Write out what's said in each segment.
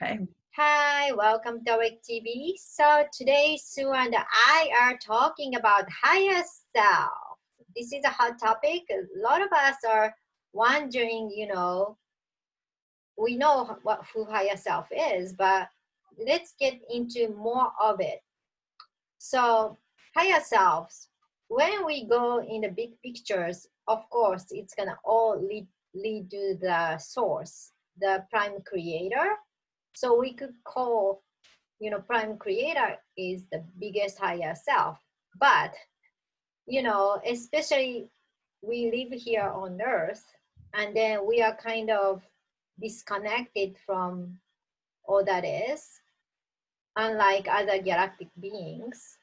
Okay. Hi, welcome to Awake TV. So today Sue and I are talking about higher self. This is a hot topic. A lot of us are wondering, we know who higher self is, but let's get into more of it. So higher selves, when we go in the big pictures, of course, it's gonna all lead to the source, the prime creator. So we could call prime creator is the biggest higher self, but especially we live here on earth, and then we are kind of disconnected from all that is, unlike other galactic beings.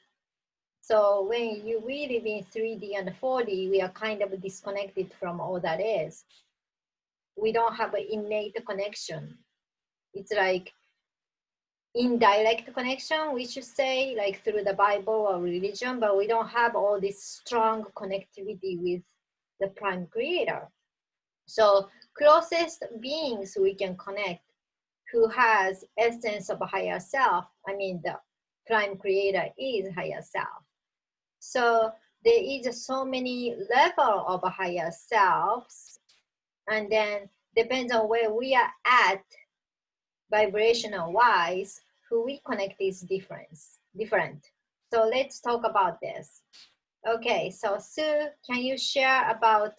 So when we live in 3D and 4D, we are kind of disconnected from all that is. We don't have an innate connection. It's like indirect connection, we should say, like through the Bible or religion, but we don't have all this strong connectivity with the prime creator. So closest beings we can connect who has essence of a higher self, I mean the prime creator is higher self. So there is so many level of higher selves, and then depends on where we are at vibrational wise, who we connect is different. So let's talk about this. Okay, so Sue, can you share about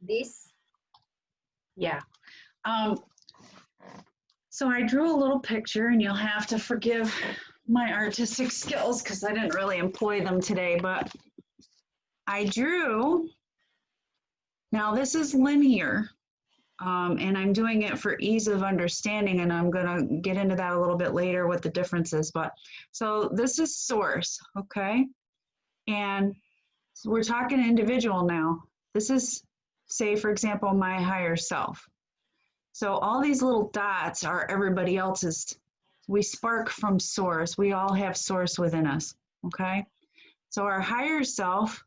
this? Yeah. So I drew a little picture, and you'll have to forgive my artistic skills because I didn't really employ them today, but I drew. Now this is linear, and I'm doing it for ease of understanding, and I'm going to get into that a little bit later what the difference is. But so this is source, okay? And so we're talking individual now. This is, say, for example, my higher self. So all these little dots are everybody else's. We spark from source. We all have source within us, okay? So our higher self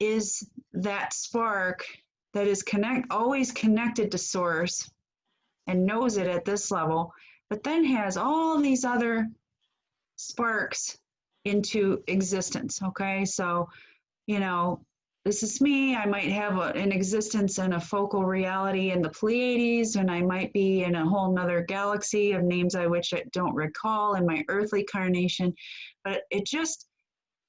is that spark that is always connected to source and knows it at this level, but then has all these other sparks into existence, okay? So, this is me. I might have an existence in a focal reality in the Pleiades, and I might be in a whole nother galaxy of names I don't recall in my earthly carnation. But it just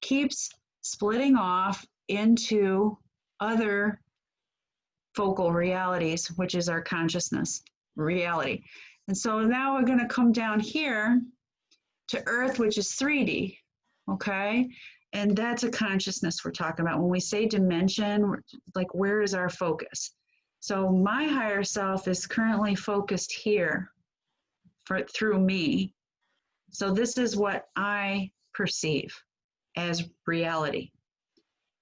keeps splitting off into other focal realities, which is our consciousness reality. And so now we're going to come down here to Earth, which is 3D, okay? And that's a consciousness we're talking about. When we say dimension, like where is our focus? So my higher self is currently focused here through me. So this is what I perceive as reality.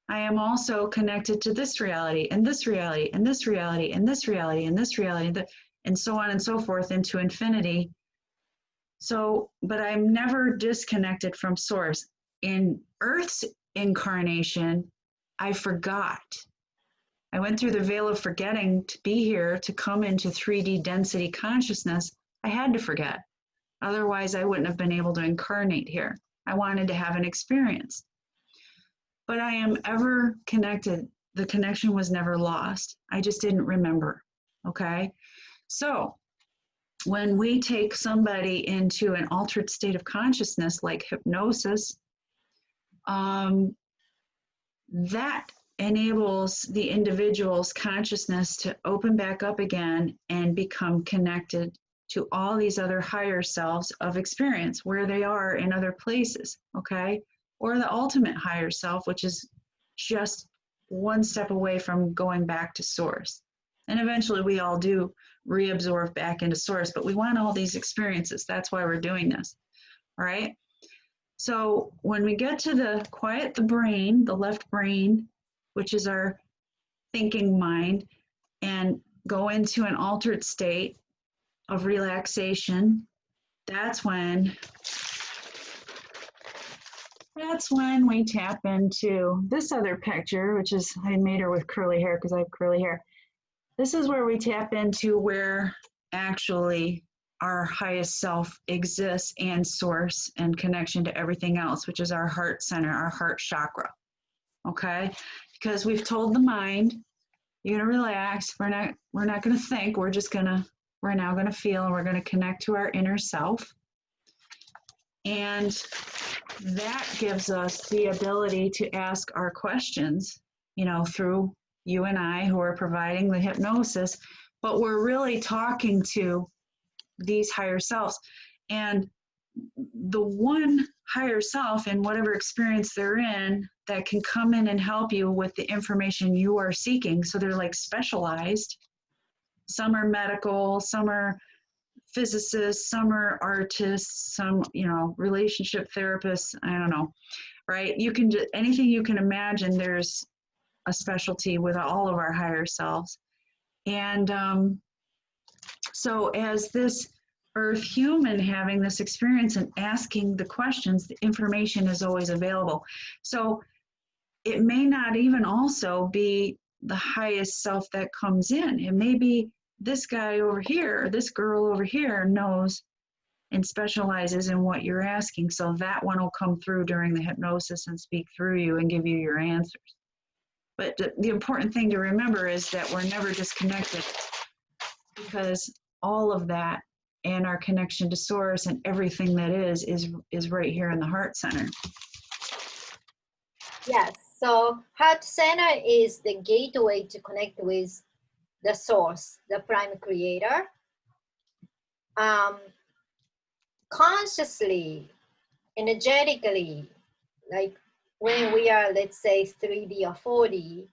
I am also connected to this reality and this reality and this reality and this reality and this reality and so on and so forth into infinity. So, but I'm never disconnected from source. In Earth's incarnation, I forgot. I went through the veil of forgetting to be here, to come into 3D density consciousness. I had to forget. Otherwise, I wouldn't have been able to incarnate here. I wanted to have an experience. But I am ever connected. The connection was never lost. I just didn't remember. Okay? So, when we take somebody into an altered state of consciousness like hypnosis, that enables the individual's consciousness to open back up again and become connected to all these other higher selves of experience where they are in other places, okay? Or the ultimate higher self, which is just one step away from going back to source. And eventually we all do reabsorb back into source, but we want all these experiences. That's why we're doing this, all right? So when we get to quiet the brain, the left brain, which is our thinking mind, and go into an altered state of relaxation, that's when we tap into this other picture, which is, I made her with curly hair because I have curly hair. This is where we tap into where actually our highest self exists and source and connection to everything else, which is our heart center, our heart chakra. Okay? Because we've told the mind, you're gonna relax. We're not gonna think. We're now gonna feel, and we're gonna connect to our inner self. And that gives us the ability to ask our questions, through you and I who are providing the hypnosis, but we're really talking to these higher selves. And the one higher self in whatever experience they're in that can come in and help you with the information you are seeking. So they're like specialized. Some are medical, some are physicists, some are artists, some, relationship therapists. I don't know, right? You can just, anything you can imagine, there's a specialty with all of our higher selves. And so as this earth human having this experience and asking the questions, the information is always available. So it may not even also be the highest self that comes in. It may be this guy over here, or this girl over here knows and specializes in what you're asking. So that one will come through during the hypnosis and speak through you and give you your answers. But the important thing to remember is that we're never disconnected, because all of that and our connection to source and everything that is right here in the heart center. Yes. So heart center is the gateway to connect with the source, the prime creator. Consciously, energetically, like when we are, let's say, 3D or 4D,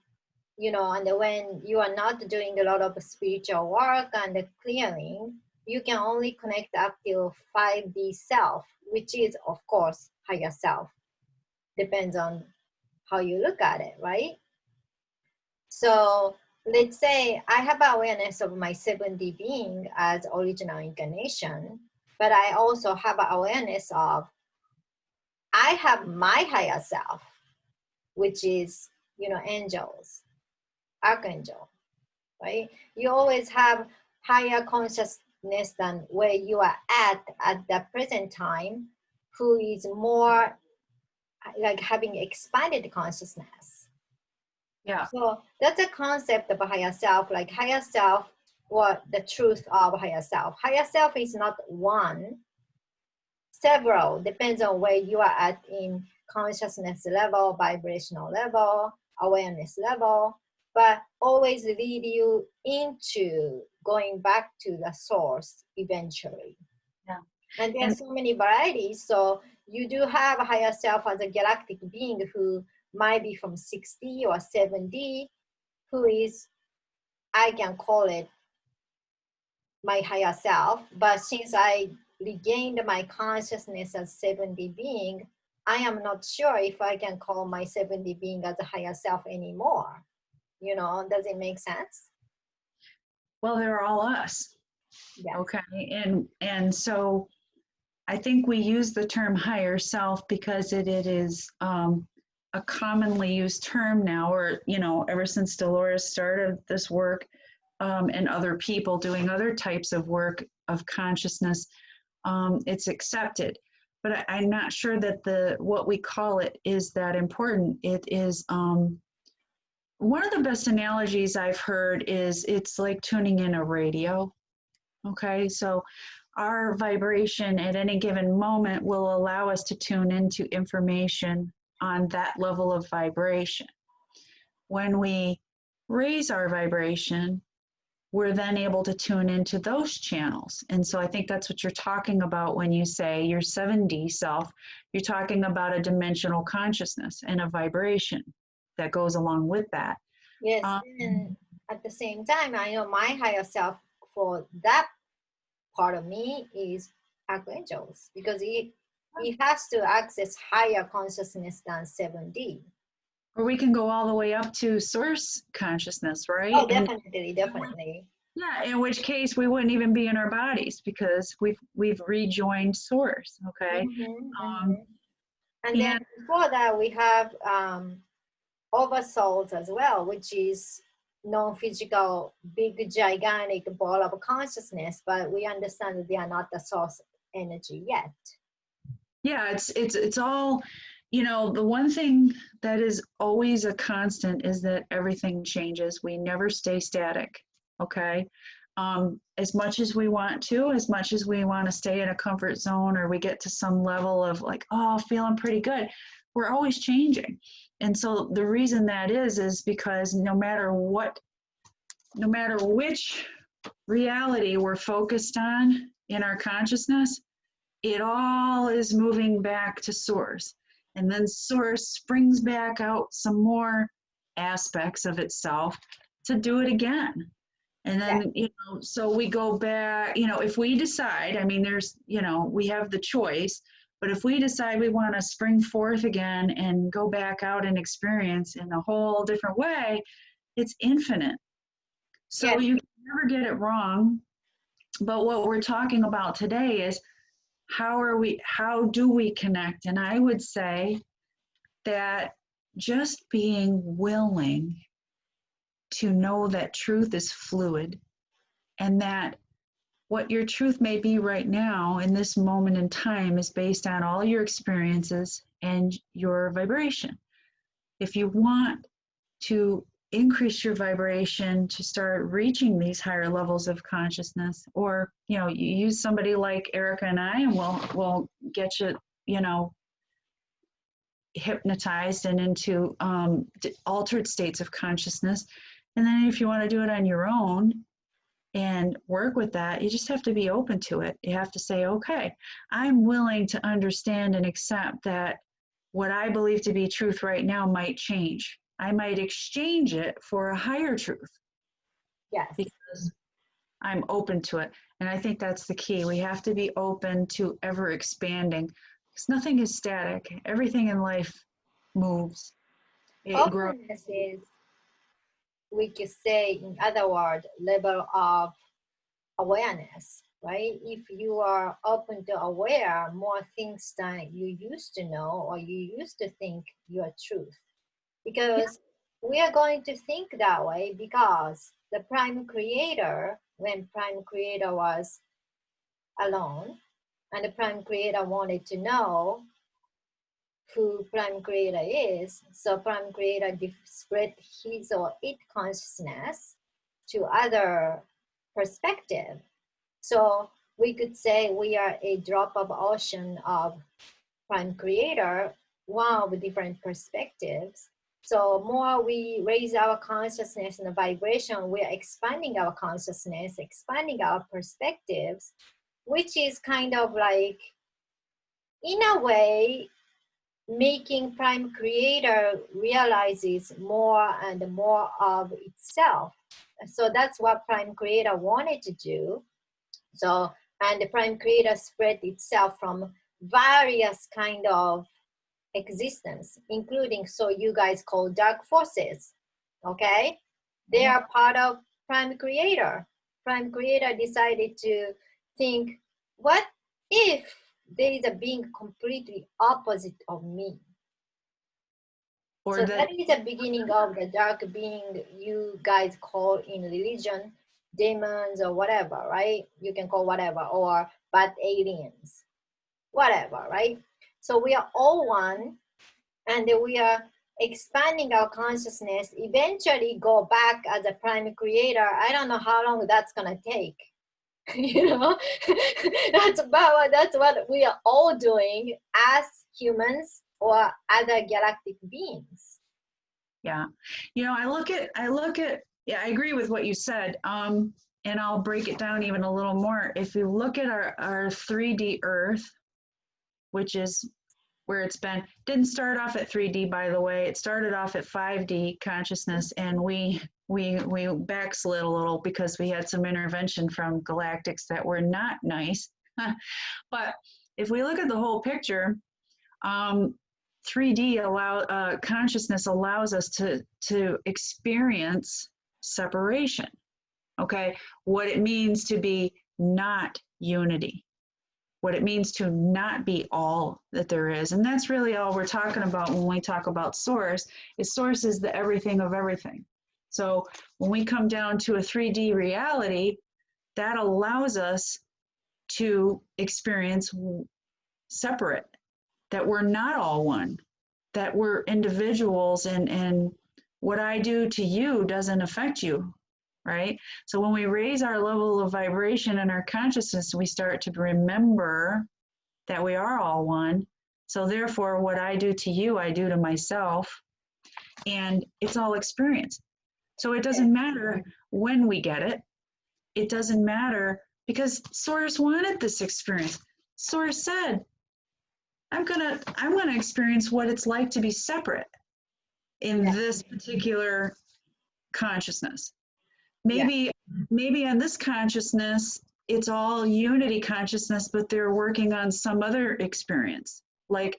and when you are not doing a lot of spiritual work and clearing, you can only connect up to 5D self, which is, of course, higher self. Depends on how you look at it, right? So let's say I have awareness of my 7D being as original incarnation, but I also have awareness of I have my higher self, which is, angels, archangel, right? You always have higher consciousness than where you are at the present time, who is more like having expanded consciousness. Yeah. So that's a concept of a higher self, like higher self, or the truth of higher self. Higher self is not one, several, depends on where you are at in consciousness level, vibrational level, awareness level, but always lead you into going back to the source eventually. Yeah. And there are so many varieties. So you do have a higher self as a galactic being who might be from 6D or 7D, who is, I can call it my higher self. But since I regained my consciousness as 7D being, I am not sure if I can call my 7D being as a higher self anymore. Does it make sense? Well, they're all us. Yes. Okay. And so I think we use the term higher self because it is a commonly used term now, or, ever since Dolores started this work, and other people doing other types of work of consciousness, it's accepted. But I'm not sure that what we call it is that important. It is one of the best analogies I've heard is it's like tuning in a radio. Okay, so our vibration at any given moment will allow us to tune into information on that level of vibration. When we raise our vibration, we're then able to tune into those channels. And so I think that's what you're talking about when you say your 7D self. You're talking about a dimensional consciousness and a vibration that goes along with that. Yes, and at the same time, I know my higher self for that part of me is archangels, because it has to access higher consciousness than 7D. Or we can go all the way up to source consciousness, right? Oh, definitely. Yeah, in which case we wouldn't even be in our bodies because we've rejoined source, okay? And then before that, we have oversouls as well, which is non-physical, big, gigantic ball of consciousness, but we understand that they are not the source energy yet. Yeah, it's all, you know, the one thing that is always a constant is that everything changes. We never stay static, okay? As much as we want to, as much as we want to stay in a comfort zone, or we get to some level of like, oh, feeling pretty good, we're always changing. And so the reason that is because no matter which reality we're focused on in our consciousness, it all is moving back to source. And then source springs back out some more aspects of itself to do it again. And then, you know, so we go back, you know, if we decide, I mean, there's, you know, we have the choice, but if we decide we want to spring forth again and go back out and experience in a whole different way, it's infinite. So you can never get it wrong. But what we're talking about today is how do we connect? And I would say that just being willing to know that truth is fluid, and that what your truth may be right now in this moment in time is based on all your experiences and your vibration. If you want to increase your vibration to start reaching these higher levels of consciousness, or you know, you use somebody like Erica and I, and we'll get you, you know, hypnotized and into altered states of consciousness. And then if you want to do it on your own and work with that, you just have to be open to it. You have to say, okay, I'm willing to understand and accept that what I believe to be truth right now might change. I might exchange it for a higher truth. Yes. Because I'm open to it. And I think that's the key. We have to be open to ever expanding, because nothing is static. Everything in life moves. It grows. Openness is, we could say, in other words, level of awareness, right? If you are open to aware more things than you used to know or you used to think your truth. Because we are going to think that way because the prime creator, when prime creator was alone, and the prime creator wanted to know who prime creator is, so prime creator spread his or its consciousness to other perspective. So we could say we are a drop of ocean of prime creator, one of different perspectives. So more we raise our consciousness and the vibration, we are expanding our consciousness, expanding our perspectives, which is kind of like, in a way, making prime creator realizes more and more of itself. So that's what prime creator wanted to do. So, and the prime creator spread itself from various kind of existence, including, so you guys call dark forces, okay? They are part of prime creator. Prime creator decided to think, what if there is a being completely opposite of me? Or so that is the beginning of the dark being you guys call in religion demons or whatever, right? You can call whatever, or bad aliens, whatever, right? So we are all one, and we are expanding our consciousness, eventually go back as a prime creator. I don't know how long that's gonna take. You know, that's what we are all doing as humans or other galactic beings. Yeah, you know, I look at, yeah, I agree with what you said. And I'll break it down even a little more. If you look at our 3D Earth, which is where it's been, didn't start off at 3D, by the way. It started off at 5D consciousness, and we backslid a little because we had some intervention from galactics that were not nice. But if we look at the whole picture, 3D consciousness allows us to experience separation. Okay, what it means to be not unity, what it means to not be all that there is. And that's really all we're talking about when we talk about source. Is source is the everything of everything. So when we come down to a 3D reality, that allows us to experience separate, that we're not all one, that we're individuals, and what I do to you doesn't affect you, right? So when we raise our level of vibration and our consciousness, we start to remember that we are all one. So therefore, what I do to you, I do to myself, and it's all experience. So it doesn't matter when we get it. It doesn't matter because Source wanted this experience. Source said, I'm gonna experience what it's like to be separate in this particular consciousness. Maybe on this consciousness, it's all unity consciousness, but they're working on some other experience, like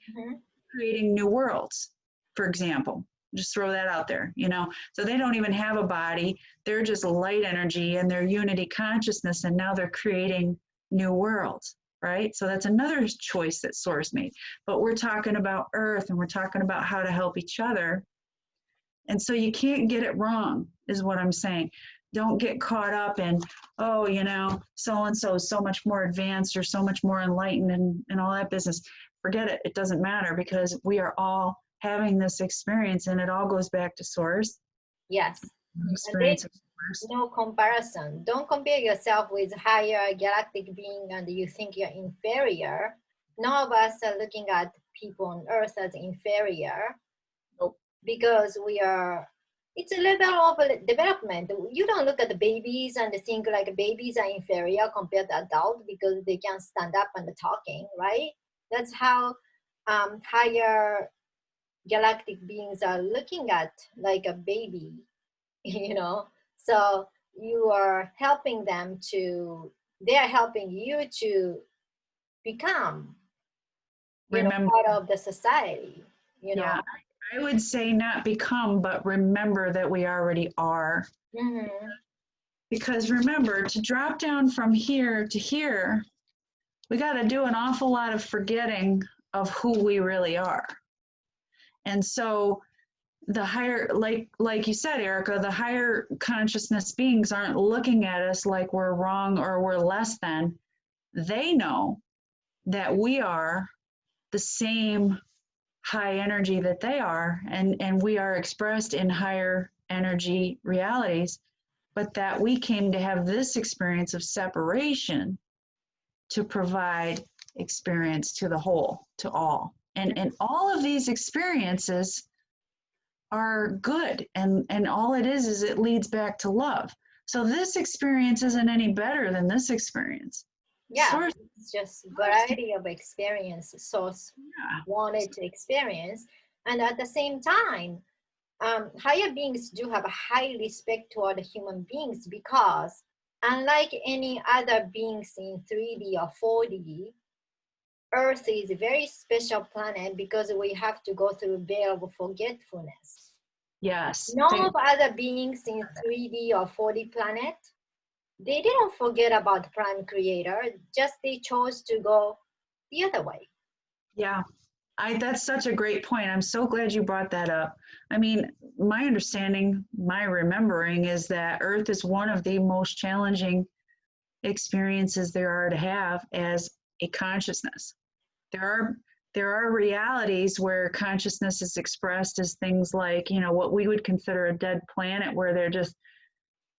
creating new worlds, for example. Just throw that out there, you know. So they don't even have a body. They're just light energy and they're unity consciousness, and now they're creating new worlds, right? So that's another choice that Source made. But we're talking about Earth, and we're talking about how to help each other. And so you can't get it wrong, is what I'm saying. Don't get caught up in, oh, you know, so-and-so is so much more advanced or so much more enlightened and all that business. Forget it. It doesn't matter because we are all having this experience, and it all goes back to Source. Yes. Experience of Source. No comparison. Don't compare yourself with higher galactic being and you think you're inferior. None of us are looking at people on Earth as inferior. Nope. Because we are, it's a level of development. You don't look at the babies and think like babies are inferior compared to adults because they can stand up and talking, right? That's how higher galactic beings are looking at like a baby, you know. So you are helping them to, they are helping you to become, you know, part of the society, you know. Yeah, I would say not become, but remember that we already are. Because remember, to drop down from here to here, we got to do an awful lot of forgetting of who we really are. And so the higher, like you said, Erica, the higher consciousness beings aren't looking at us like we're wrong or we're less than. They know that we are the same high energy that they are, and we are expressed in higher energy realities, but that we came to have this experience of separation to provide experience to the whole, to all. And all of these experiences are good, and all it is it leads back to love. So this experience isn't any better than this experience. Yeah, Source, it's just variety of experience Source wanted to experience. And at the same time, higher beings do have a high respect toward human beings because unlike any other beings in 3D or 4D, Earth is a very special planet because we have to go through a veil of forgetfulness. Yes. None of other beings in 3D or 4D planet, they didn't forget about the Prime Creator, just they chose to go the other way. Yeah, that's such a great point. I'm so glad you brought that up. I mean, my understanding, my remembering is that Earth is one of the most challenging experiences there are to have as a consciousness. There are realities where consciousness is expressed as things like, you know, what we would consider a dead planet, where they're just,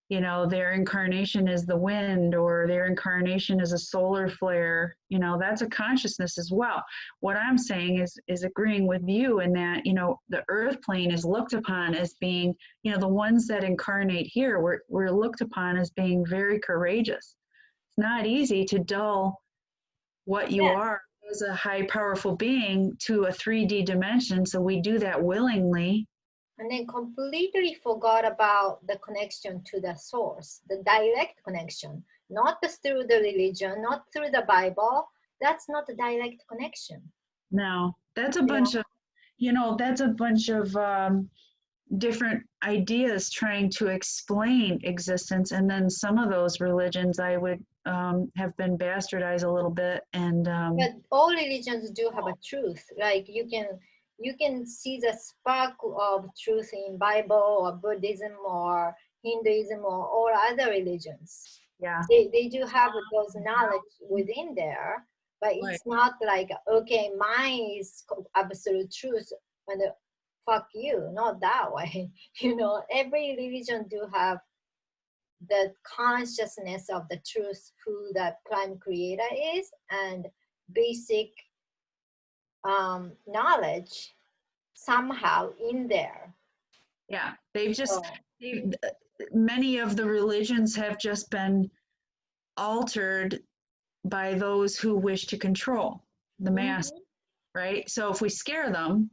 you know, their incarnation is the wind, or their incarnation is a solar flare. You know, that's a consciousness as well. What I'm saying is agreeing with you in that, you know, the earth plane is looked upon as being, you know, the ones that incarnate here, we're looked upon as being very courageous. It's not easy to dull what you are as a high powerful being to a 3D dimension. So we do that willingly. And then completely forgot about the connection to the source, the direct connection, not through the religion, not through the Bible. That's not a direct connection. No, that's a bunch of, you know, that's a bunch of different ideas trying to explain existence. And then some of those religions I would have been bastardized a little bit. And but all religions do have a truth. Like you can you can see the spark of truth in Bible or Buddhism or Hinduism or all other religions. Yeah. They do have those knowledge within there, but Right. it's not like, okay, mine is absolute truth and fuck you, not that way. You know, every religion do have the consciousness of the truth, who the prime creator is, and basic knowledge somehow in there. Yeah. They've just, So, many of the religions have just been altered by those who wish to control the mass, mhm. right? So if we scare them,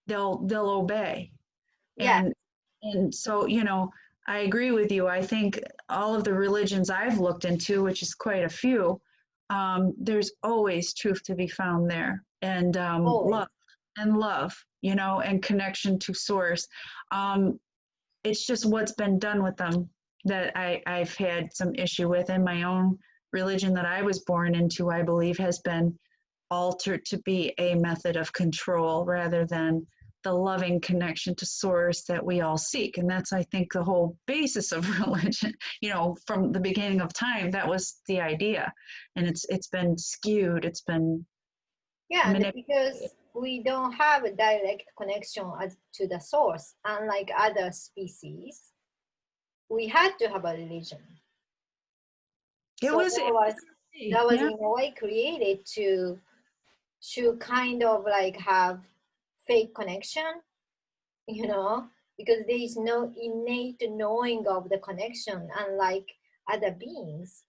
they'll obey. Yeah, And so, you know, I agree with you. I think all of the religions I've looked into, which is quite a few, there's always truth to be found there, and always. love, you know, and connection to source. It's just what's been done with them that I've had some issue with. In my own religion that I was born into, I believe has been altered to be a method of control rather than the loving connection to source that we all seek. And that's, I think, the whole basis of religion. You know, from the beginning of time, that was the idea. And it's been skewed, it's been Yeah, and manipulated. because we don't have a direct connection as to the source, unlike other species, we had to have a religion. It So was, that was yeah. in a way created to kind of like have fake connection, you know, because there is no innate knowing of the connection, unlike other beings.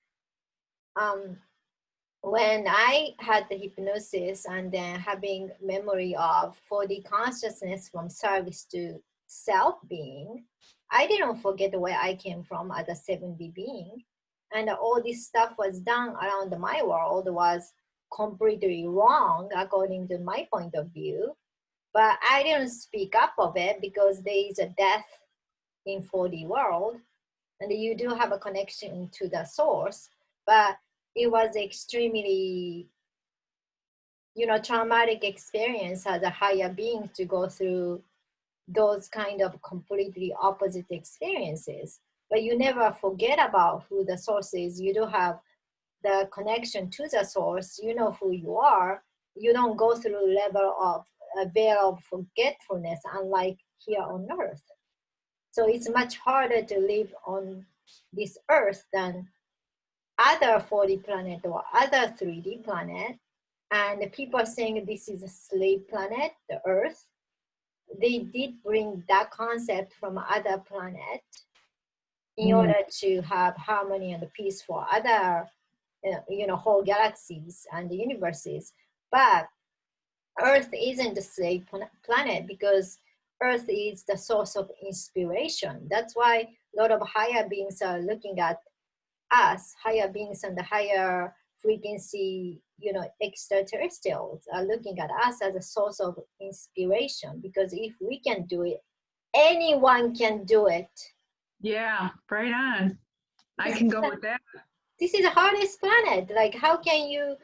Um, when I had the hypnosis and then having memory of 4D consciousness from service to self being, I didn't forget where I came from as a 7D being. And all this stuff was done around my world was completely wrong according to my point of view. But I didn't speak up of it because there is a death in 4D world, and you do have a connection to the source, but it was extremely, you know, traumatic experience as a higher being to go through those kind of completely opposite experiences. But you never forget about who the source is. You do have the connection to the source. You know who you are. You don't go through level of a veil of forgetfulness, unlike here on earth. So it's much harder to live on this earth than other 4D planet or other 3D planet. And people are saying this is a slave planet, the earth. They did bring that concept from other planet in order to have harmony and peace for other, you know, whole galaxies and universes. But earth isn't the slave planet, because earth is the source of inspiration. That's why a lot of higher beings are looking at us, higher beings and the higher frequency, you know, extraterrestrials are looking at us as a source of inspiration, because if we can do it, anyone can do it. Yeah, right on. I can go with that. This is the hardest planet. Like, how can you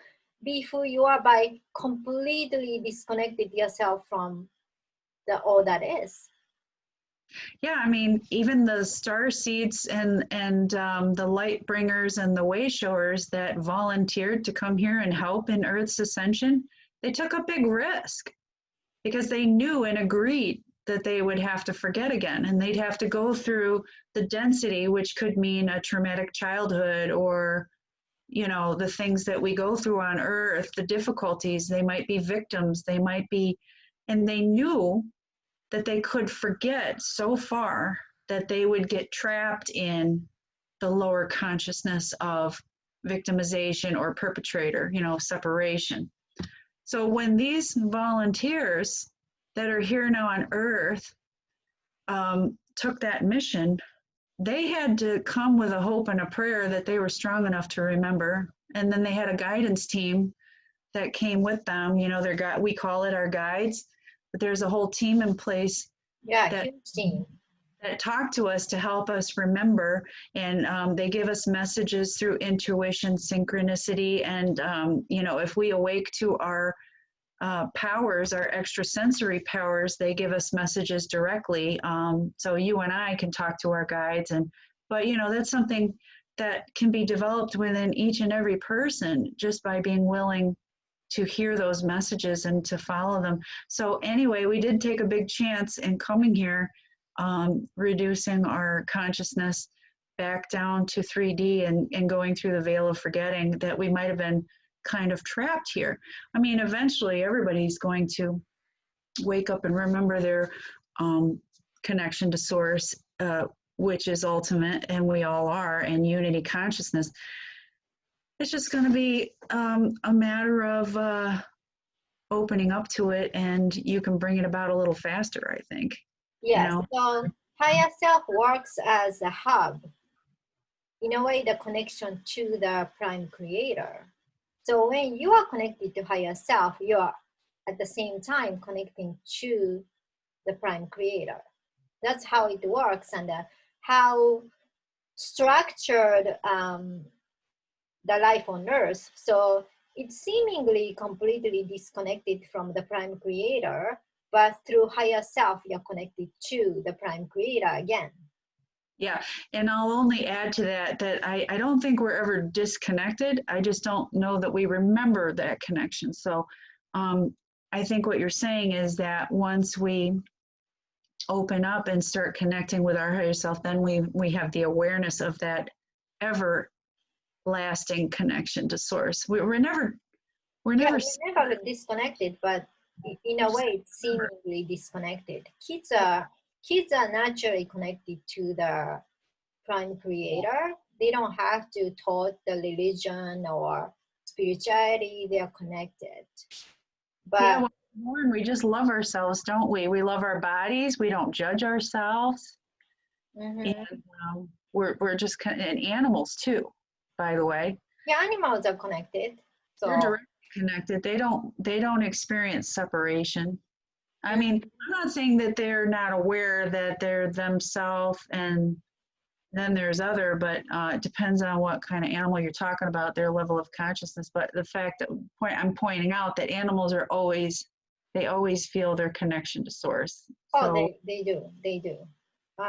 be who you are by completely disconnected yourself from the all that is? Yeah, I mean, even the star seeds and the light bringers and the way showers that volunteered to come here and help in Earth's ascension, they took a big risk because they knew and agreed that they would have to forget again, and they'd have to go through the density, which could mean a traumatic childhood, or, you know, the things that we go through on Earth, the difficulties. They might be victims, they might be, and they knew that they could forget so far that they would get trapped in the lower consciousness of victimization or perpetrator, you know, separation. So when these volunteers that are here now on Earth took that mission, they had to come with a hope and a prayer that they were strong enough to remember. And then they had a guidance team that came with them. You know, we call it our guides, but there's a whole team in place Yeah, that huge team. that talk to us to help us remember, and they give us messages through intuition, synchronicity, and you know, if we awake to our powers, our extrasensory powers, they give us messages directly. So you and I can talk to our guides, but that's something that can be developed within each and every person just by being willing to hear those messages and to follow them. So anyway, we did take a big chance in coming here, reducing our consciousness back down to 3D and going through the veil of forgetting that we might have been kind of trapped here. I mean, eventually everybody's going to wake up and remember their connection to source, which is ultimate, and we all are, and unity consciousness. It's just going to be a matter of opening up to it, and you can bring it about a little faster, I think. Yes, so higher self works as a hub, in a way, the connection to the prime creator. So when you are connected to higher self, you are at the same time connecting to the prime creator. That's how it works, and how structured the life on earth. So it's seemingly completely disconnected from the prime creator, but through higher self, you're connected to the prime creator again. Yeah, and I'll only add to that I don't think we're ever disconnected. I just don't know that we remember that connection. So I think what you're saying is that once we open up and start connecting with our higher self, then we have the awareness of that everlasting connection to source. We're never disconnected, but in a way it's seemingly disconnected. Kids are naturally connected to the prime creator. They don't have to taught the religion or spirituality, they are connected. But yeah, we just love ourselves, don't we? We love our bodies, we don't judge ourselves. And we're just and animals too, by the way. Yeah, animals are connected. So they're directly connected. They don't experience separation. I mean, I'm not saying that they're not aware that they're themselves and then there's other, but it depends on what kind of animal you're talking about, their level of consciousness. But the fact that I'm pointing out that animals are always feel their connection to source. So, they do.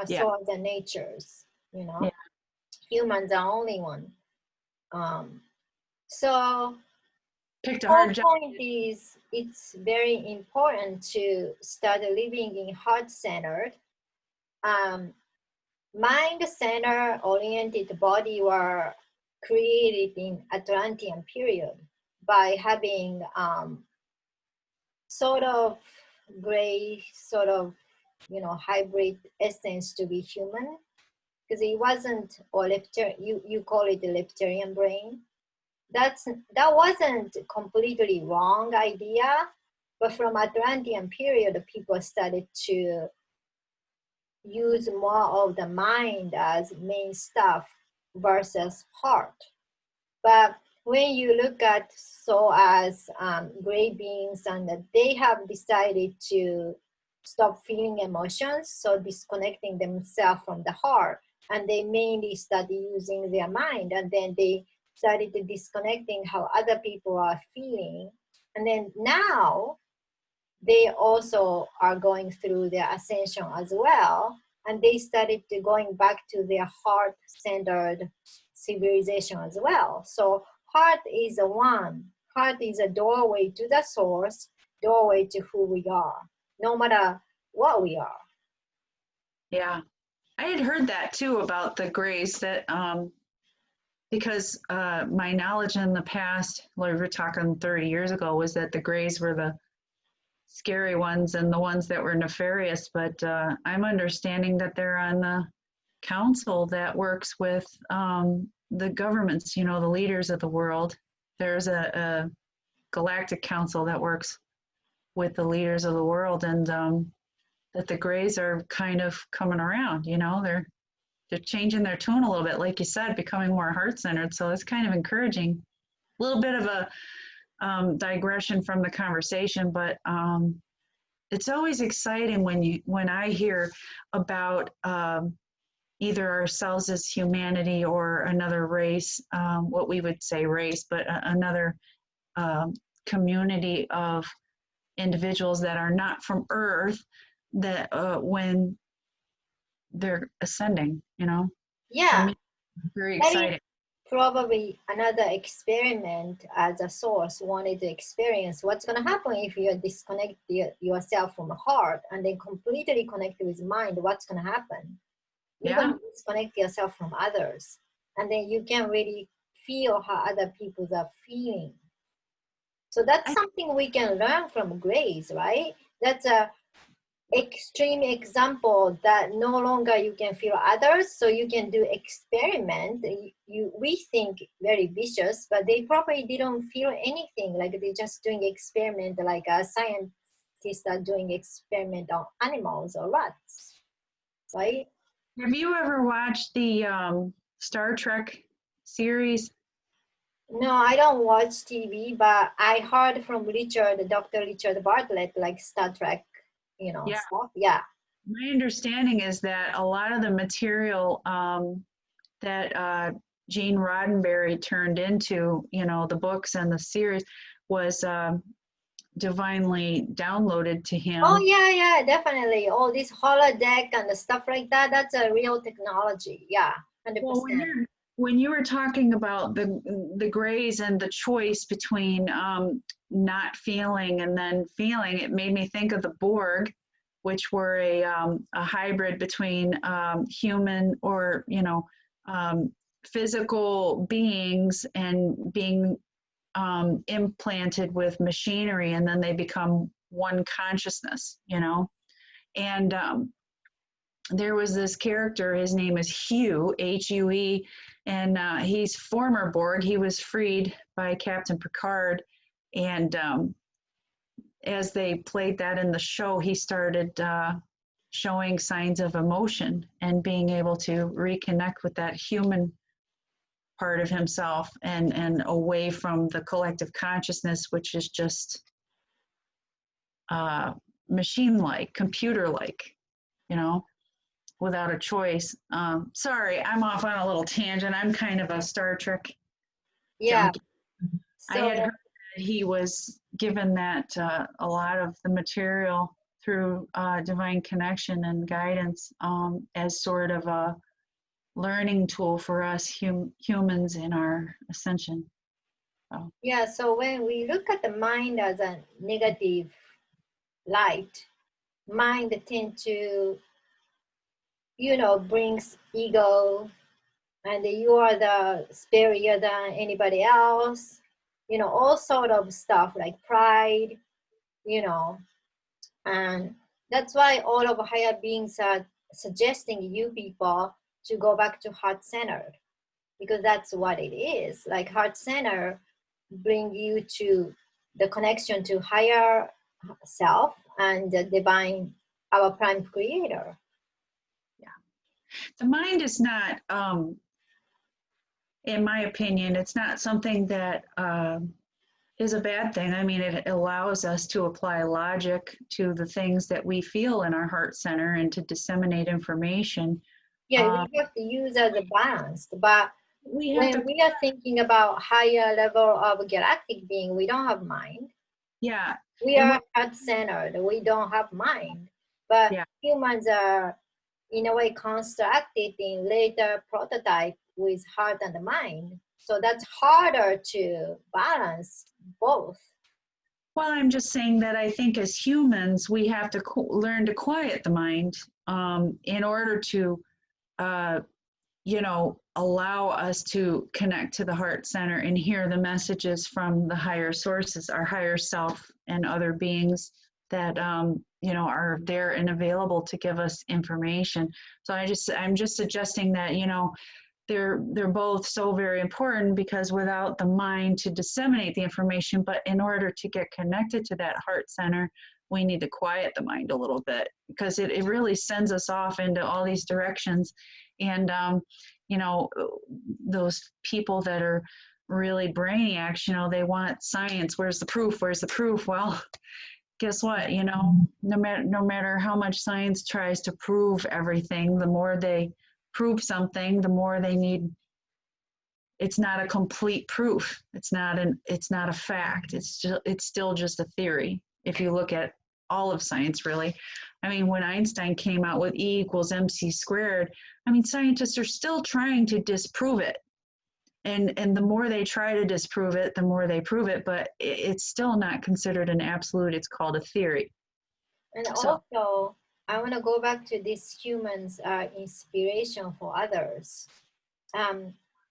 Yeah. So are the natures, Yeah. Humans are only one. So picked a hard job. Point is, it's very important to start living in heart-centered. Mind-centered oriented body were created in Atlantean period by having sort of gray, sort of hybrid essence to be human, because it wasn't, or you call it the reptilian brain. That wasn't completely wrong idea, but from Atlantean period, people started to use more of the mind as main stuff versus heart. But when you look at soul as gray beings, and they have decided to stop feeling emotions, so disconnecting themselves from the heart, and they mainly study using their mind, and then they started disconnecting how other people are feeling. And then now they also are going through their ascension as well, and they started to going back to their heart-centered civilization as well. So heart is heart is a doorway to the source, doorway to who we are, no matter what we are. Yeah, I had heard that too about the grays, that because my knowledge in the past, like we're talking 30 years ago, was that the grays were the scary ones and the ones that were nefarious. But I'm understanding that they're on the council that works with the governments, the leaders of the world. There's a galactic council that works with the leaders of the world, and that the grays are kind of coming around, they're changing their tune a little bit, like you said, becoming more heart-centered. So it's kind of encouraging. A little bit of a digression from the conversation, but it's always exciting when I hear about either ourselves as humanity or another race, what we would say race, but another community of individuals that are not from Earth that when they're ascending, you know. For Yeah, me, very that is exciting. probably another experiment as a source wanted to experience what's going to happen if you disconnect yourself from the heart and then completely connect with mind. What's going to happen? You're going Yeah. to disconnect yourself from others, and then you can really feel how other people are feeling. So that's I, something we can learn from Grace, right? That's a extreme example that no longer you can feel others, so you can do experiment. We think very vicious, but they probably didn't feel anything. Like they're just doing experiment, like a scientist are doing experiment on animals or rats, right? have you ever watched the Star Trek series? No, I don't watch TV, but I heard from Dr. Richard Bartlett, like Star Trek, Yeah. stuff. Yeah. My understanding is that a lot of the material that Gene Roddenberry turned into, you know, the books and the series was divinely downloaded to Oh him. yeah, yeah, definitely. All this holodeck and the stuff like that, that's a real technology. Yeah, Well, 100%. when you were talking about the grays and the choice between not feeling and then feeling, it made me think of the Borg, which were a hybrid between human or physical beings and being implanted with machinery, and then they become one consciousness, you know. And there was this character, his name is Hugh, Hue, and he's former Borg. He was freed by Captain Picard, and as they played that in the show, he started showing signs of emotion and being able to reconnect with that human part of himself and away from the collective consciousness, which is just machine-like, computer-like, you know, without a choice. Sorry, I'm off on a little tangent. I'm kind of a Star Trek Yeah. junkie. I had So heard that he was given that a lot of the material through divine connection and guidance as sort of a learning tool for us humans in our ascension. So, yeah, so when we look at the mind as a negative light, mind tend to, brings ego, and you are the superior than anybody else, all sort of stuff like pride, you know, and that's why all of higher beings are suggesting you people to go back to heart center, because that's what it is. Like heart center bring you to the connection to higher self and the divine, our prime creator. yeah. The mind is not, in my opinion, it's not something that is a bad thing. I mean, it allows us to apply logic to the things that we feel in our heart center and to disseminate information. Yeah, Um, we have to use as a balance, but we have when to, we are thinking about higher level of galactic being, we don't have mind. yeah, We and are what, heart centered, we don't have mind. But yeah. humans are in a way constructed in later prototype with heart and mind. So that's harder to balance both. Well, I'm just saying that I think as humans, we have to learn to quiet the mind in order to, uh, allow us to connect to the heart center and hear the messages from the higher sources, our higher self, and other beings that are there and available to give us information. So I'm just suggesting that they're both so very important, because without the mind to disseminate the information, but in order to get connected to that heart center, we need to quiet the mind a little bit, because it really sends us off into all these directions. And those people that are really brainiacs, they want science. Where's the proof? Where's the proof? Well, guess what? No matter how much science tries to prove everything, the more they prove something, the more they need. It's not a complete proof. It's not a fact. It's still just a theory. if you look at all of science, really. I mean, when Einstein came out with E equals MC squared, I mean, scientists are still trying to disprove it. And the more they try to disprove it, the more they prove it, but it's still not considered an absolute. It's called a theory. And So, also, I want to go back to this humans are inspiration for others.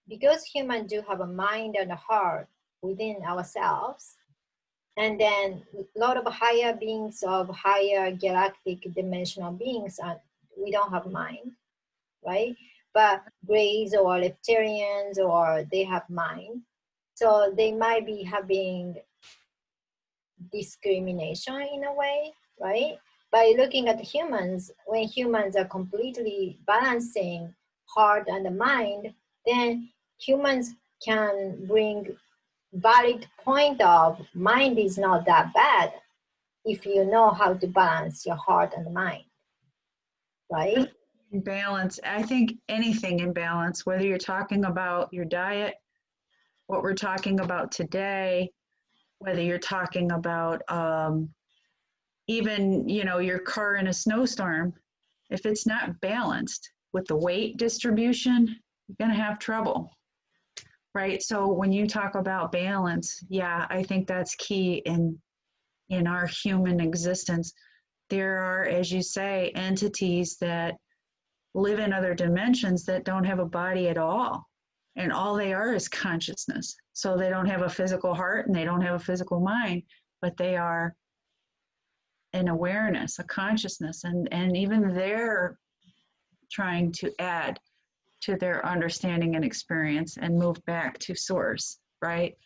Because humans do have a mind and a heart within ourselves, and then a lot of higher beings of higher galactic dimensional beings, we don't have mind, right? But Greys or Reptilians, or they have mind. So they might be having discrimination in a way, right? By looking at humans, when humans are completely balancing heart and mind, then humans can bring valid point of mind is not that bad if you know how to balance your heart and mind, right? balance, I think anything in balance, whether you're talking about your diet, what we're talking about today, whether you're talking about even, you know, your car in a snowstorm, if it's not balanced with the weight distribution, you're going to have trouble. Right. So when you talk about balance, yeah, I think that's key in our human existence. There are, as you say, entities that live in other dimensions that don't have a body at all. And all they are is consciousness. So they don't have a physical heart and they don't have a physical mind, but they are an awareness, a consciousness. And even they're trying to add to their understanding and experience and move back to source, right?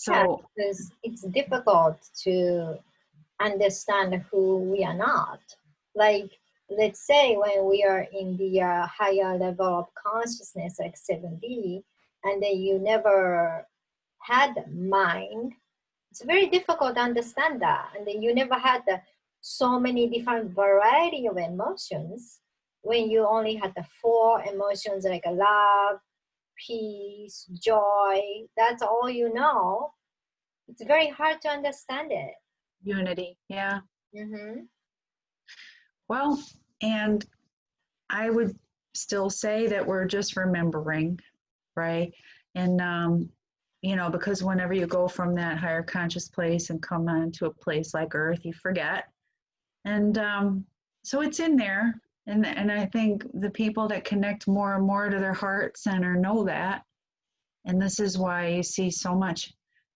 Yeah, So, because it's difficult to understand who we are not. Like, let's say when we are in the higher level of consciousness, like 7D, and then you never had mind, it's very difficult to understand that. And then you never had so many different variety of emotions when you only had the 4 emotions like love, peace, joy. That's all you know. It's very hard to understand it. unity, yeah. Mm-hmm. Well, and I would still say that we're just remembering, right? And, you know, because whenever you go from that higher conscious place and come onto a place like Earth, you forget. And so it's in there. And I think the people that connect more and more to their heart center know that. And this is why you see so much,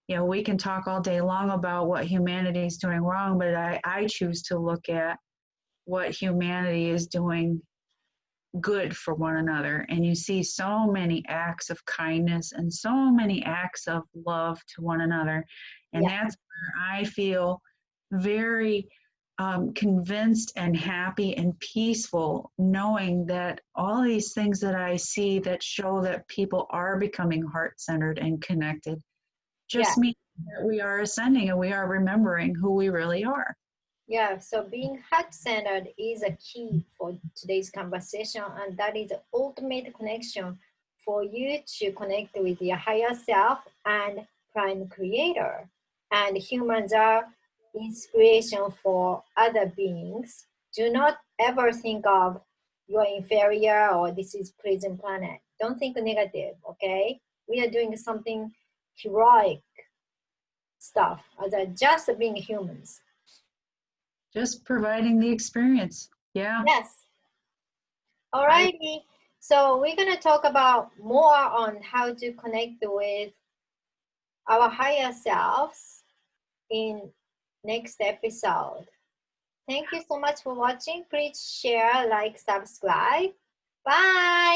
you know, we can talk all day long about what humanity is doing wrong, but I choose to look at what humanity is doing good for one another. And you see so many acts of kindness and so many acts of love to one another. And Yeah. that's where I feel very convinced and happy and peaceful, knowing that all these things that I see that show that people are becoming heart-centered and connected Yeah. just means that we are ascending and we are remembering who we really are. Yeah, so being heart-centered is a key for today's conversation, and that is the ultimate connection for you to connect with your higher self and prime creator. And humans are inspiration for other beings. Do not ever think of you are inferior or this is prison planet. Don't think negative, okay? We are doing something heroic stuff as a just being humans. Just providing the experience. Yeah. Yes. Alrighty. So we're gonna talk about more on how to connect with our higher selves in next episode. Thank you so much for watching. Please share, like, subscribe. Bye.